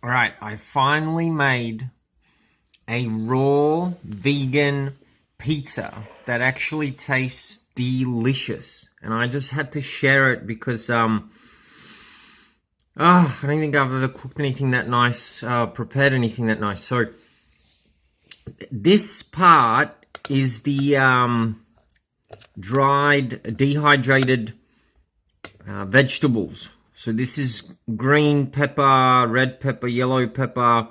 All right, I finally made a raw vegan pizza that actually tastes delicious. And I just had to share it because I don't think I've ever cooked anything that nice, prepared anything that nice. So this part is the dried, dehydrated vegetables. So this is green pepper, red pepper, yellow pepper,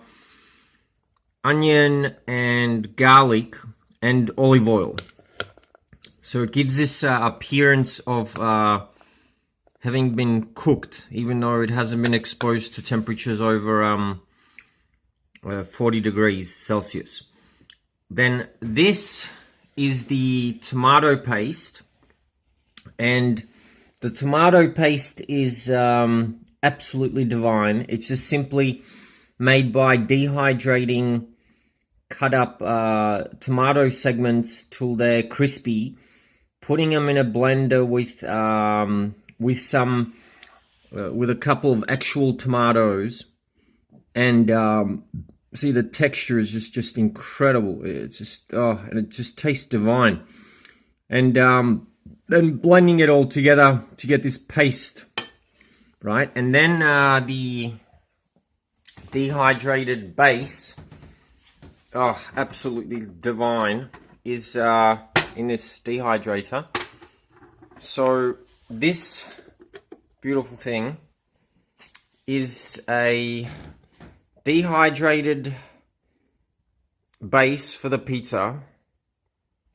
onion and garlic and olive oil. So it gives this appearance of having been cooked, even though it hasn't been exposed to temperatures over 40 degrees Celsius. Then this is the tomato paste, and the tomato paste is absolutely divine. It's just simply made by dehydrating cut up tomato segments till they're crispy, putting them in a blender with a couple of actual tomatoes, and see, the texture is just incredible. It's just and it just tastes divine. And then blending it all together to get this paste, right? And then the dehydrated base, absolutely divine, is in this dehydrator. So this beautiful thing is a dehydrated base for the pizza.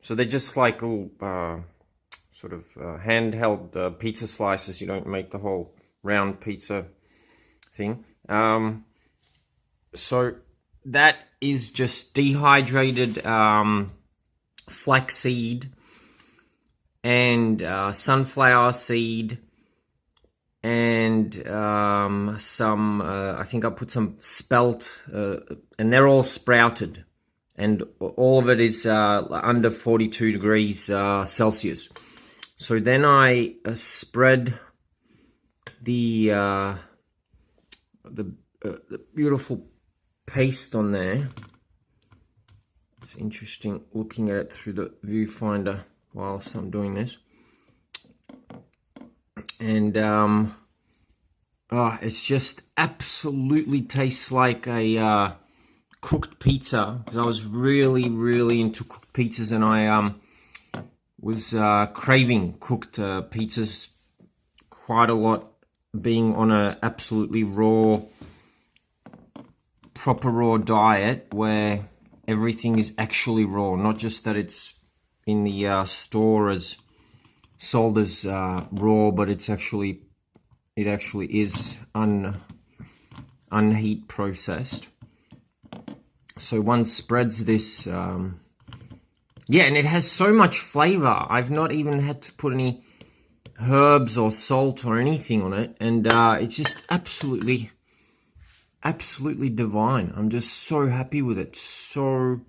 So they're just like little sort of handheld pizza slices. You don't make the whole round pizza thing. So that is just dehydrated flaxseed and sunflower seed and some, I think I put some spelt, and they're all sprouted. And all of it is under 42 degrees Celsius. So then I spread the beautiful paste on there. It's interesting looking at it through the viewfinder whilst I'm doing this. And it's just absolutely tastes like a cooked pizza, because I was really into cooked pizzas, and I was craving cooked pizzas quite a lot, being on a absolutely raw, proper raw diet where everything is actually raw, not just that it's in the store as sold as raw, but it actually is unheat processed. So one spreads this, and it has so much flavor. I've not even had to put any herbs or salt or anything on it, and it's just absolutely divine. I'm just so happy with it. So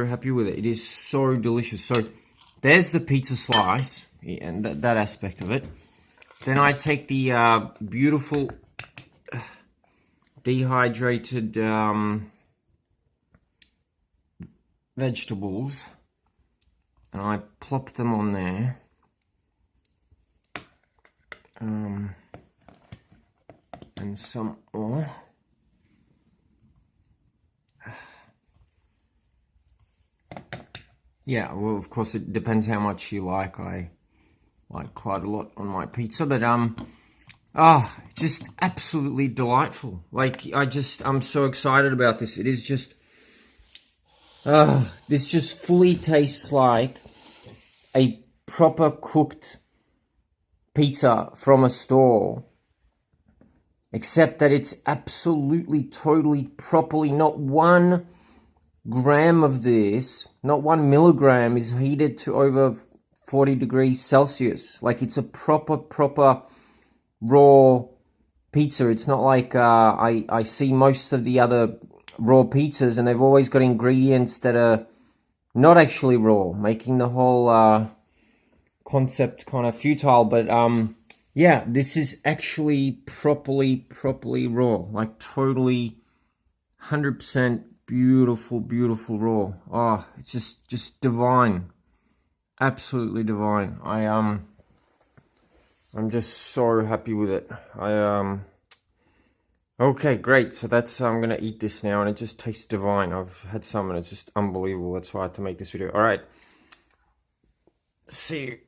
happy with it. It is so delicious. So there's the pizza slice, and that aspect of it. Then I take the beautiful dehydrated vegetables, and I plop them on there. And some more. Yeah, well, of course, it depends how much you like. I like quite a lot on my pizza, but just absolutely delightful. Like, I'm so excited about this. It is just, this just fully tastes like a proper cooked pizza from a store, except that it's absolutely, totally, properly, not 1 gram of this, not 1 milligram is heated to over 40 degrees Celsius. Like, it's a proper raw pizza. It's not like I see most of the other raw pizzas, and they've always got ingredients that are not actually raw, making the whole concept kind of futile. But Yeah, this is actually properly raw, like totally 100% beautiful raw. Oh, it's just divine. Absolutely divine. I'm just so happy with it. Okay, great. So that's I'm gonna eat this now, and it just tastes divine. I've had some, and it's just unbelievable. That's why I had to make this video. All right. See you.